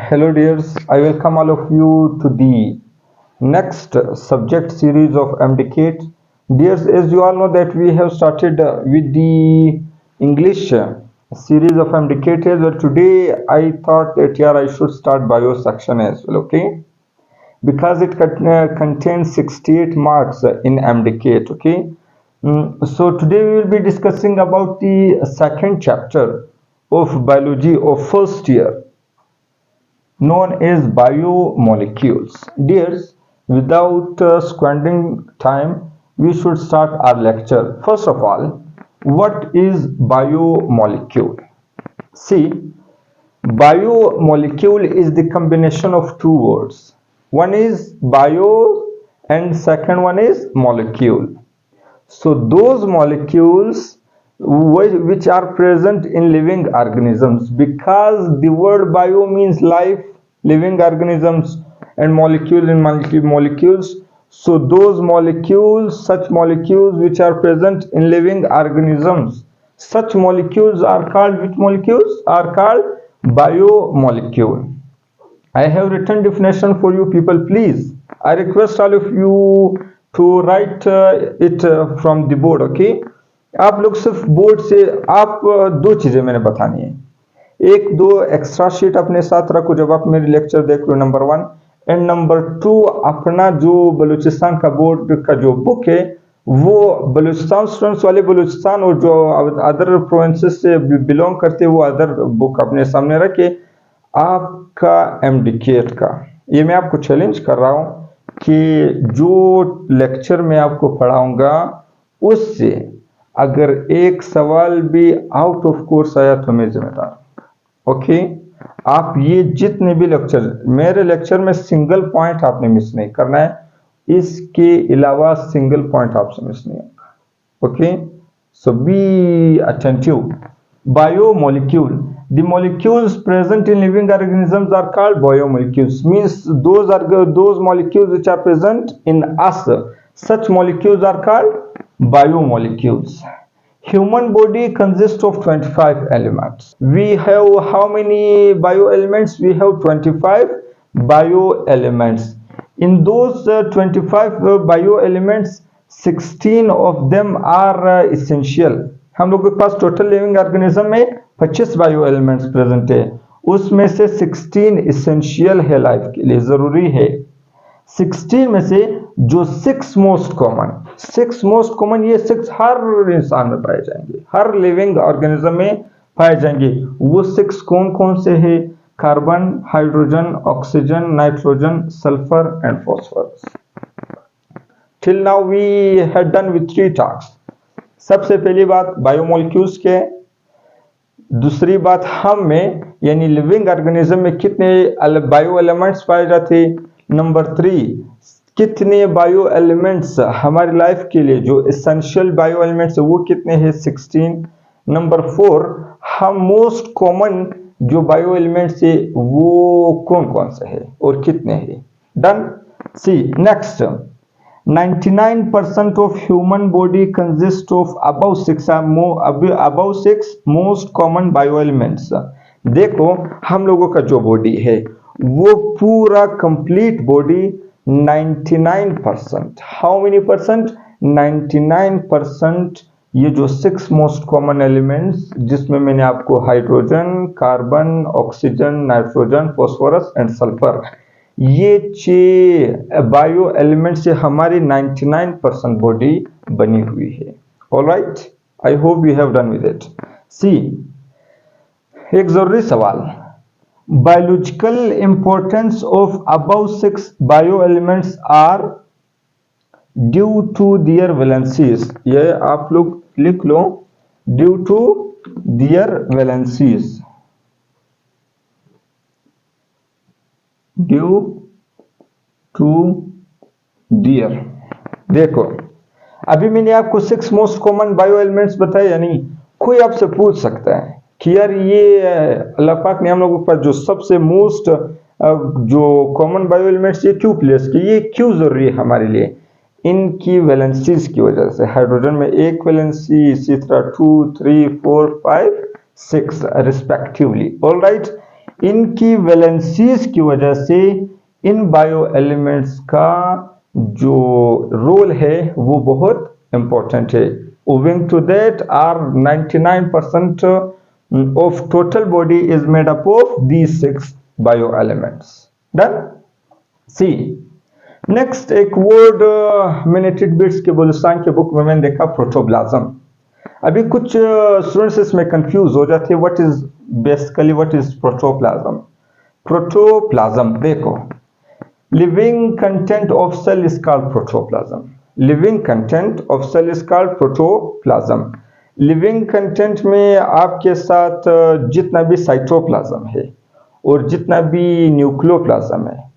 Hello dears, I welcome all of you to the next subject series of MDCate. Dears, as you all know that we have started with the English series of MDCate as well. Today I thought that I should start bio section as well, okay? Because it contains 68 marks in MDCate, okay? So today we will be discussing about the second chapter of biology of first year, known as biomolecules. Dears, without squandering time, we should start our lecture. First of all, what is biomolecule? See, biomolecule is the combination of two words. One is bio and second one is molecule. So those molecules which are present in living organisms, because the word bio means life, living organisms, and molecule in molecules. So those molecules, such molecules which are present in living organisms, such molecules are called, which molecules are called biomolecule. I have written definition for you people. Please, I request all of you to write it from the board, okay? आप लोग सिर्फ board से आप दो चीजें मैंने बतानी है, एक दो एक्स्ट्रा शीट अपने साथ रखो जब आप मेरे लेक्चर देख लो, नंबर 1, एंड नंबर 2 अपना जो बलूचिस्तान का बोर्ड का जो बुक है वो बलूचिस्तान स्टूडेंट्स वाले बलूचिस्तान और जो अदर प्रोविंसेस से बिलोंग करते हैं वो अदर बुक अपने सामने रखे। आपका MDCate का ये मैं आपको चैलेंज कर रहा हूं कि जो लेक्चर मैं आपको पढ़ाऊंगा उससे अगर एक सवाल भी आउट ऑफ कोर्स आया तो मैं जिम्मेदार, ओके? आप ये जितने भी लेक्चर, मेरे लेक्चर में सिंगल पॉइंट आपने मिस नहीं करना है, इसके अलावा सिंगल पॉइंट आपसे मिस नहीं होगा, okay? So be attentive. Biomolecule, the molecules present in living organisms are called biomolecules. Means those molecules which are present in us, such molecules are called biomolecules. Human body consists of 25 elements. We have how many bioelements? We have 25 bioelements. In those 25 bioelements, 16 of them are essential. हम लोगों के पास total living organism में 25 bio elements present है, उसमें से 16 essential है, life के लिए जरूरी है। 16 में से जो 6 मोस्ट कॉमन ये 6 हर इंसान में पाए जाएंगे, हर लिविंग ऑर्गेनिज्म में पाए जाएंगे। वो 6 कौन कौन से है? Carbon, hydrogen, oxygen, nitrogen, sulphur and phosphorus. Till now we had done with 3 task. सबसे पहली बात बायोमोलिक्यूल्स के, दूसरी बात हम में यानी लिविंग ऑर्गेनिज्म में कितने बायो एलिमेंट्स पाए जाते, नंबर 3 कितने बायो एलिमेंट्स हमारी लाइफ के लिए जो एसेंशियल बायो एलिमेंट्स है वो कितने हैं, 16। नंबर 4 हम मोस्ट कॉमन जो बायो एलिमेंट्स है वो कौन कौन से है और कितने हैं। Done. See next, 99% of human body consists of above 6 most common bioelements। देखो हम लोगों का जो बॉडी है वो पूरा complete body 99%, how many percent? 99% ये जो 6 मोस्ट कॉमन एलिमेंट्स जिसमें मैंने आपको hydrogen, carbon, oxygen, nitrogen, phosphorus and sulphur, ये 6 बायो एलिमेंट से हमारी 99% बॉडी बनी हुई है। Alright, I hope you have done with it. See, एक जरूरी सवाल, biological importance of above 6 bio elements are due to their valencies. ये आप लोग लिख लो, due to their valencies, due to their. देखो अभी मैंने आपको 6 मोस्ट कॉमन बायो एलिमेंट्स बताए, यानी कोई आपसे पूछ सकता है कि यार ये अल्लाह पाक ने हम लोगों पर जो सबसे मोस्ट जो कॉमन बायो एलिमेंट्स ये क्यों प्लेस किए, ये क्यों जरूरी है हमारे लिए? इनकी वैलेंसीज की वजह से। हाइड्रोजन में 1 वैलेंसी, इसी तरह 2, 3, 4, 5, 6 रिस्पेक्टिवली। ऑलराइट, इनकी वैलेंसीज की वजह से इन बायो एलिमेंट्स का जो रोल है वो बहुत इंपॉर्टेंट है। Owing to that, our 99% of total body is made up of these 6 bioelements. Done? See, next एक वर्ड मैंने टिडबिट्स के बलूचिस्तान के बुक में मैंने देखा, प्रोटोप्लाज्म। अभी कुछ स्टूडेंट्स इसमें कंफ्यूज हो जाते हैं, what is basically what is protoplasm. Protoplasm देखो, living content of cell is called protoplasm. Living content of cell is called protoplasm. Living content में आपके साथ जितना भी साइटोप्लाज्म है और जितना भी न्यूक्लियोप्लाज्म है,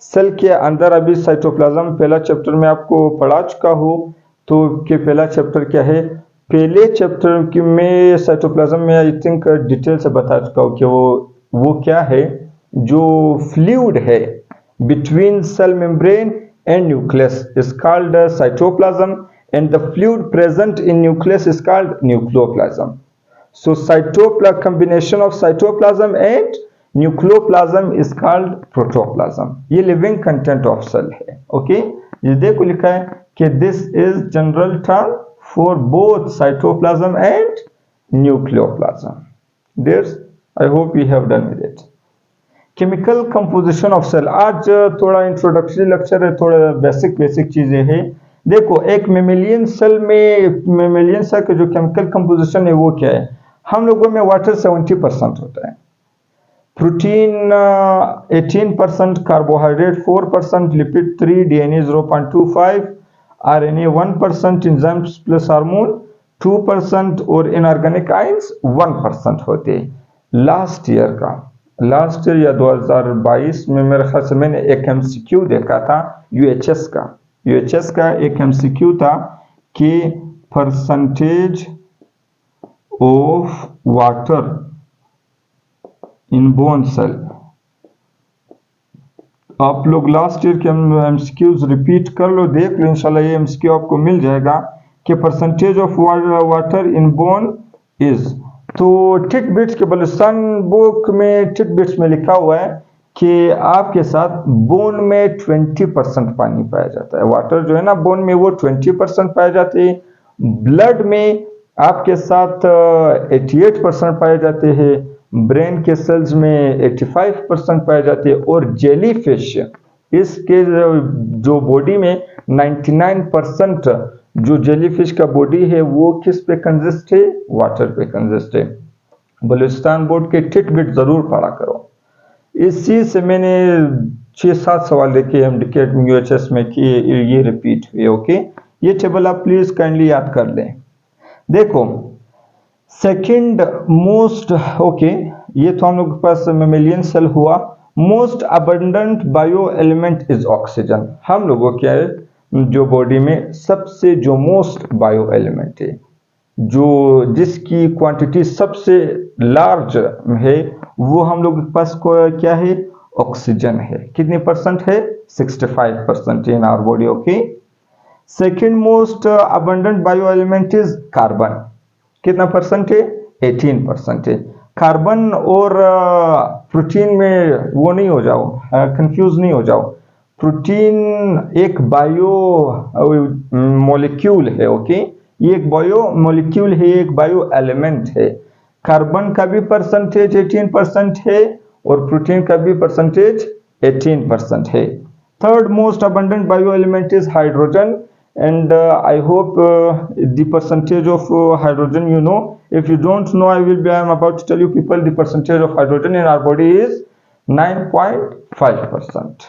सेल के अंदर अभी साइटोप्लाज्म पहला चैप्टर में आपको पढ़ा चुका हो, तो कि पहला चैप्टर क्या है, पहले चैप्टर की में साइटोप्लाज्म में आई थिंक डिटेल से बता चुका हूँ कि वो क्या है, जो फ्लूइड है between cell membrane and nucleus is called cytoplasm, and the fluid present in nucleus is called nucleoplasm. So combination of cytoplasm and nucleoplasm is called protoplasm. ये living content of cell है। okay, ये देखो लिखा है कि this is general term for both cytoplasm and nucleoplasm. There's, I hope we have done with it. Chemical composition of cell, आज थोड़ा introductory lecture है, थोड़ा बेसिक चीजें हैं। देखो, एक मेमेलियन सेल में, मेमेलियन सेल का जो केमिकल कंपोजिशन है वो क्या है, हम लोगों में वाटर 70% होता है, protein 18%, carbohydrate 4%, lipid 3, DNA 0.25, RNA 1%, enzymes plus hormone 2% और इनऑर्गेनिक आयंस 1% होते हैं। लास्ट ईयर या 2022 में मेरे ख्याल से मैंने एक एमसीक्यू देखा था यूएचएस का एक एमसीक्यू था कि percentage of water in bone cell. आप लोग लास्ट ईयर के एमसीक्यूज रिपीट कर लो, देख लो, इंशाल्लाह ये एमसीक्यू आपको मिल जाएगा कि percentage of water in bone is. तो टिडबिट्स के बलूचिस्तान बुक में टिडबिट्स में लिखा हुआ है कि आपके साथ बोन में 20% पानी पाया जाता है, वाटर जो है ना बोन में वो 20% पाए जाते हैं। ब्लड में आपके साथ 88% पाए जाते हैं, ब्रेन के सेल्स में 85% पाए जाते हैं, और जेलीफिश इसके जो बॉडी में 99% जो जेलीफिश का बॉडी है वो किस पे कंसिस्ट है, वाटर पे कंसिस्ट है। बलूचिस्तान बोर्ड के टिडबिट जरूर पढ़ा करो। इसी से मैंने 6-7 सवाल देखे एमडीके यूएचएस में कि ये रिपीट हुए। ओके, ये टेबल आप प्लीज काइंडली याद कर लें। देखो, सेकंड मोस्ट, ओके, ये तो हम लोग के पास मेमेलियन सेल हुआ। Most abundant bio element is oxygen. हम लोगों के जो बॉडी में सबसे जो मोस्ट बायो एलिमेंट है, जो जिसकी क्वांटिटी सबसे लार्ज है, वो हम लोग के पास क्या है, ऑक्सीजन है। कितनी परसेंट है, 65% in our body. Okay, second most abundant bio element is carbon. कितना परसेंट है, 18% है। कार्बन और प्रोटीन में वो नहीं हो जाओ, कंफ्यूज नहीं हो जाओ। प्रोटीन एक बायो मॉलिक्यूल है। ओके, ये एक बायो मॉलिक्यूल है, एक बायो एलिमेंट है। कार्बन का भी परसेंटेज 18% है और प्रोटीन का भी परसेंटेज 18% है। Third most abundant bio element is hydrogen, and I hope the percentage of hydrogen you know. If you don't know, I am about to tell you people the percentage of hydrogen in our body is 9.5%.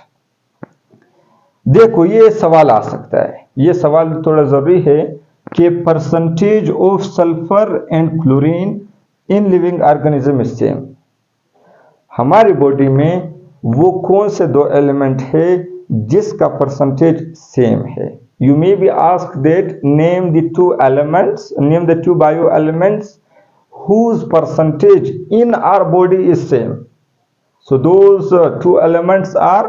देखो, ये सवाल आ सकता है, ये सवाल थोड़ा जरूरी है कि percentage of sulphur and chlorine in living organism is same. हमारी बॉडी में वो कौन से दो एलिमेंट है जिसका परसेंटेज सेम है। You may be asked that name the two elements, name the two bio elements whose percentage in our body is same. So those two elements are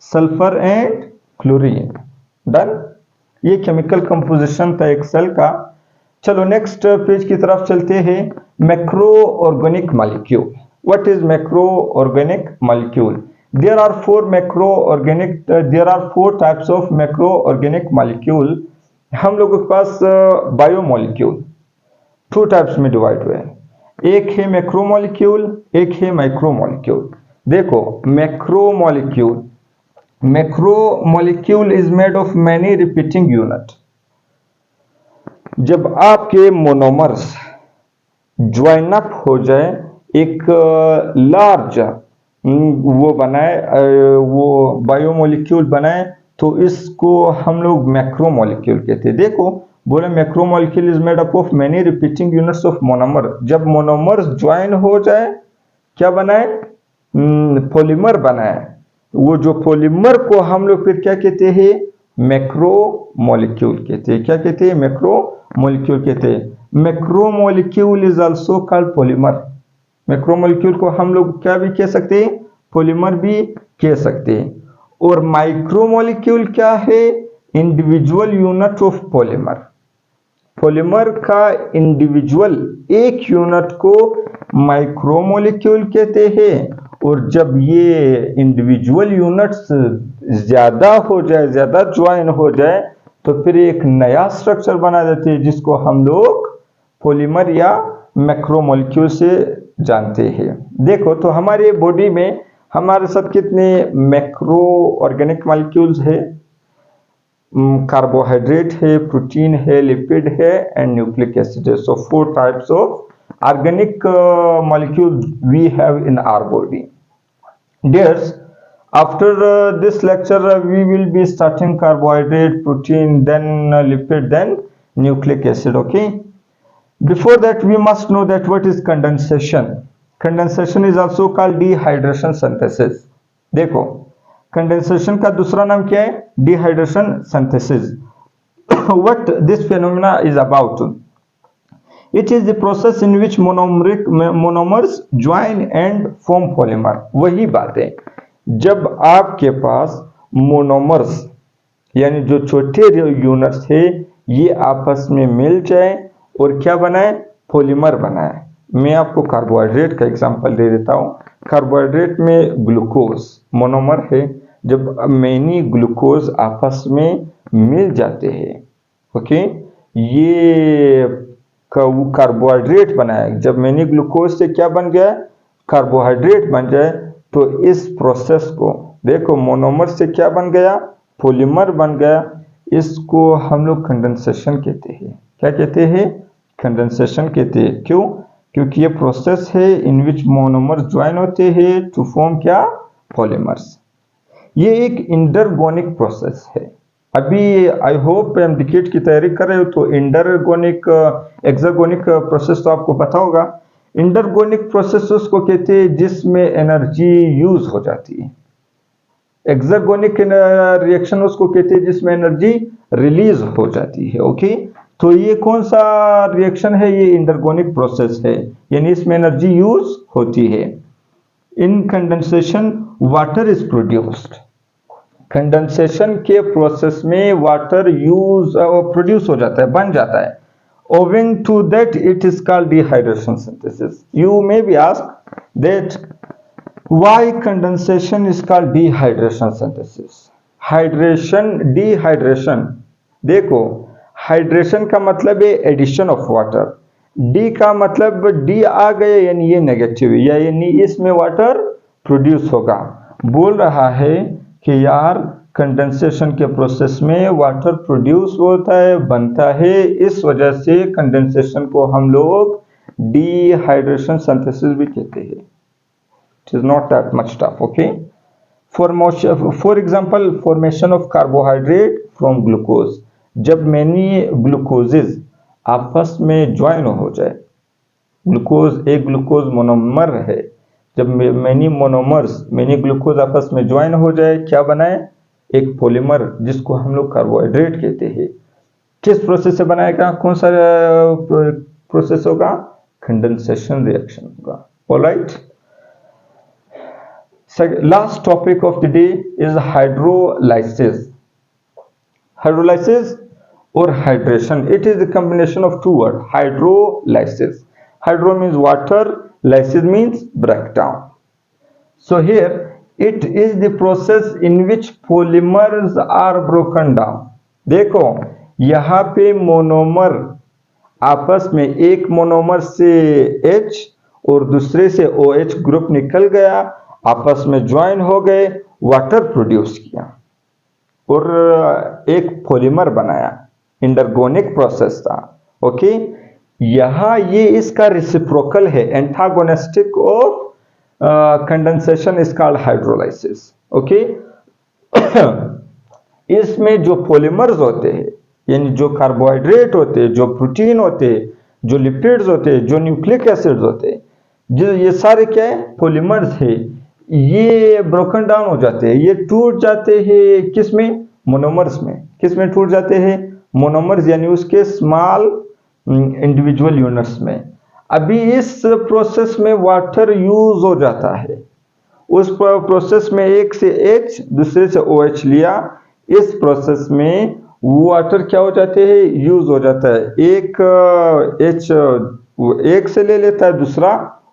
sulfur and chlorine. Done? ये chemical composition था एक cell का। चलो next page की तरफ चलते हैं। Macro organic molecule. What is macroorganic molecule? There are four types of macroorganic molecule. हम लोगों के पास बायोमोलिक्यूल टू टाइप्स में डिवाइड हुए हैं, एक है मैक्रोमोलिक्यूल, एक है माइक्रोमोलिक्यूल। देखो macromolecule is made of many repeating unit. जब आपके मोनोमर्स ज्वाइन अप हो जाए, एक लार्ज वो बनाए, वो बायोमोलिक्यूल बनाए, तो इसको हम लोग मैक्रोमोलिक्यूल कहते हैं। देखो बोले macromolecule is made up of many repeating units of monomer. जब मोनोमर्स ज्वाइन हो जाए क्या बनाए? पॉलीमर बनाए। वो जो पॉलीमर को हम लोग फिर क्या कहते हैं? मैक्रोमोलिक्यूल कहते हैं। क्या कहते हैं? मैक्रोमोलिक्यूल कहते हैं। Macromolecule is also called polymer. Macromolecule को हम लोग क्या भी कह सकते हैं? पॉलीमर भी कह सकते हैं। और माइक्रोमोलिक्यूल क्या है? Individual unit of polymer. Polymer का इंडिविजुअल एक यूनिट को माइक्रोमोलिक्यूल कहते हैं। और जब ये इंडिविजुअल यूनिट्स ज्यादा हो जाए, ज्यादा ज्वाइन हो जाए, तो फिर एक नया स्ट्रक्चर बना देते हैं जिसको हम लोग पॉलीमर या मैक्रोमोलिक्यूल से जानते हैं। देखो तो हमारे बॉडी में हमारे साथ कितने मैक्रो ऑर्गेनिक मॉलिक्यूल्स है? कार्बोहाइड्रेट है, प्रोटीन है, लिपिड है एंड न्यूक्लिक एसिड है। So 4 types of organic molecule we have in our body. Dears, after this lecture we will be starting carbohydrate, protein, then lipid, then nucleic acid. Okay, before that we must know that what is condensation. Condensation is also called dehydration synthesis. देखो condensation का दूसरा नाम क्या है? Dehydration synthesis. What this phenomena is about? It is the process in which monomers join and form polymer. वही बात है, जब आपके पास मोनोमर्स यानी जो छोटे यूनिट्स है ये आपस में मिल जाए और क्या बनाए? पॉलीमर बनाए। मैं आपको कार्बोहाइड्रेट का एग्जांपल दे देता हूँ। कार्बोहाइड्रेट में ग्लूकोज मोनोमर है। जब मैनी ग्लूकोज आपस में मिल जाते हैं, ओके, ये कार्बोहाइड्रेट बनाया। जब मैनी ग्लूकोज से क्या बन गया? कार्बोहाइड्रेट बन जाए। तो इस प्रोसेस को देखो, मोनोमर से क्या बन गया? पॉलीमर बन गया। इसको हम लोग कंडेंसेशन कहते हैं। क्या कहते हैं? कंडेंसेशन कहते हैं। क्यों? क्योंकि ये प्रोसेस है इन विच मोनोमर ज्वाइन होते हैं टू फॉर्म क्या? पॉलीमर्स। ये एक इंटरगोनिक प्रोसेस है। अभी आई होप एमडीकेट की तैयारी कर रहे हो तो इंटरगोनिक एक्सागोनिक प्रोसेस तो आपको पता होगा। इंटरगोनिक प्रोसेस उसको कहते हैं जिसमें एनर्जी यूज हो जाती है। एक्सागोनिक रिएक्शन उसको कहते हैं जिसमें एनर्जी रिलीज हो जाती है। ओके, तो ये कौन सा रिएक्शन है? ये इंटरगोनिक प्रोसेस है, यानी इसमें एनर्जी यूज होती है। In condensation water is produced. Condensation के प्रोसेस में वाटर प्रोड्यूस हो जाता है, बन जाता है। Owing to that it is called dehydration synthesis. You may be asked that why condensation is called dehydration synthesis. Dehydration, देखो हाइड्रेशन का मतलब है एडिशन ऑफ वाटर। डी का मतलब डी आ गए यानी ये नेगेटिव है, यानी इसमें वाटर प्रोड्यूस होगा। बोल रहा है कि यार कंडेंसेशन के प्रोसेस में वाटर प्रोड्यूस होता है, बनता है। इस वजह से कंडेंसेशन को हम लोग डिहाइड्रेशन सिंथेसिस भी कहते हैं। It is not that much tough. Okay, for example formation of carbohydrate from glucose. जब मैनी ग्लूकोजेज आपस में ज्वाइन हो जाए, ग्लूकोज एक ग्लूकोज मोनोमर है, जब मैनी ग्लूकोज आपस में ज्वाइन हो जाए क्या बनाए? एक पॉलीमर जिसको हम लोग कार्बोहाइड्रेट कहते हैं। किस प्रोसेस से बनाएगा? कौन सा प्रोसेस होगा? कंडेंसेशन रिएक्शन होगा। Alright, last topic of the day is hydrolysis. Hydrolysis और hydration, it is the combination of two word. Hydrolysis, hydro means water, Lysis means breakdown. So here it is the process in which polymers are broken down. देखो यहाँ पे monomer आपस में, एक monomer से H और दूसरे से OH ग्रुप निकल गया, आपस में ज्वाइन हो गए, वाटर प्रोड्यूस किया और एक पॉलीमर बनाया। इंटरगोनिक प्रोसेस था। ओके, यहाँ ये इसका रेसिप्रोकल है, antagonistic of condensation is called hydrolysis. Okay, इसमें जो पॉलीमर्स होते हैं, यानी जो कार्बोहाइड्रेट होते हैं, जो प्रोटीन होते हैं, जो लिपिड्स होते हैं, जो न्यूक्लिक एसिड्स होते हैं, जो ये सारे क्या है, पॉलीमर्स है, ये ब्रोकन डाउन हो जाते हैं, ये टूट जाते हैं किसमें, मोनोमर्स में। किसमें टूट जाते हैं, मोनोमर्स, यानी उसके स्मॉल इंडिविजुअल यूनिट्स में। अभी इस प्रोसेस में वाटर यूज हो जाता है। उस प्रोसेस में एक से H दूसरे से OH लिया, इस प्रोसेस में वाटर क्या हो जाते हैं, यूज हो जाता है। एक H एक से ले लेता है, दूसरा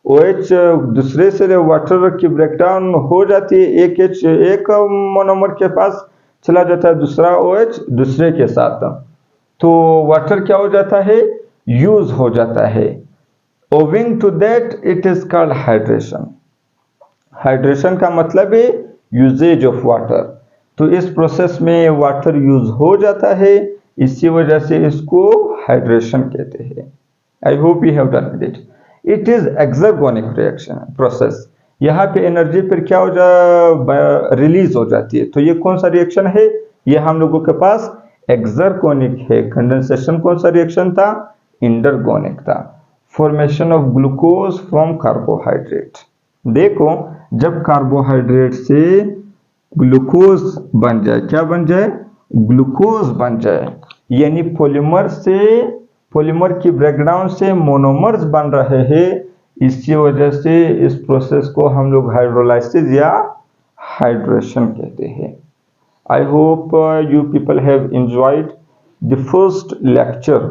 OH दूसरे से वाटर की ब्रेकडाउन हो जाती है, एक H एक मोनोमर के पास चला जाता है, दूसरा OH दूसरे के साथ, तो वाटर क्या हो जाता है, यूज हो जाता है। Owing to that it is called hydration. Hydration का मतलब है यूजेज ऑफ वाटर। तो इस प्रोसेस में वाटर यूज हो जाता है, इसी वजह से इसको हाइड्रेशन कहते हैं। I hope you have done it. It is exergonic reaction process. यहाँ पे एनर्जी फिर क्या हो रिलीज हो जाती है। तो ये कौन सा रिएक्शन है, ये हम लोगों के पास एक्सर्गोनिक है। कंडेंसेशन कौन सा रिएक्शन था, इंटरगोनिक था। Formation of glucose from carbohydrate. देखो जब कार्बोहाइड्रेट से ग्लूकोज बन जाए, क्या बन जाए, ग्लूकोज बन जाए, यानी पॉलीमर से, पॉलीमर की ब्रेकडाउन से मोनोमर्स बन रहे हैं, इसी वजह से इस प्रोसेस को हम लोग हाइड्रोलाइसिस या हाइड्रेशन कहते हैं। I hope you people have enjoyed the first lecture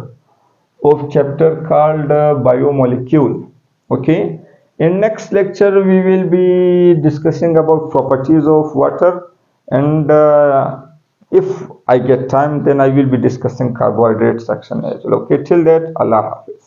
of chapter called biomolecule. Okay, in next lecture we will be discussing about properties of water, and if I get time then I will be discussing carbohydrate section as well. Okay, till that, Allah Hafiz.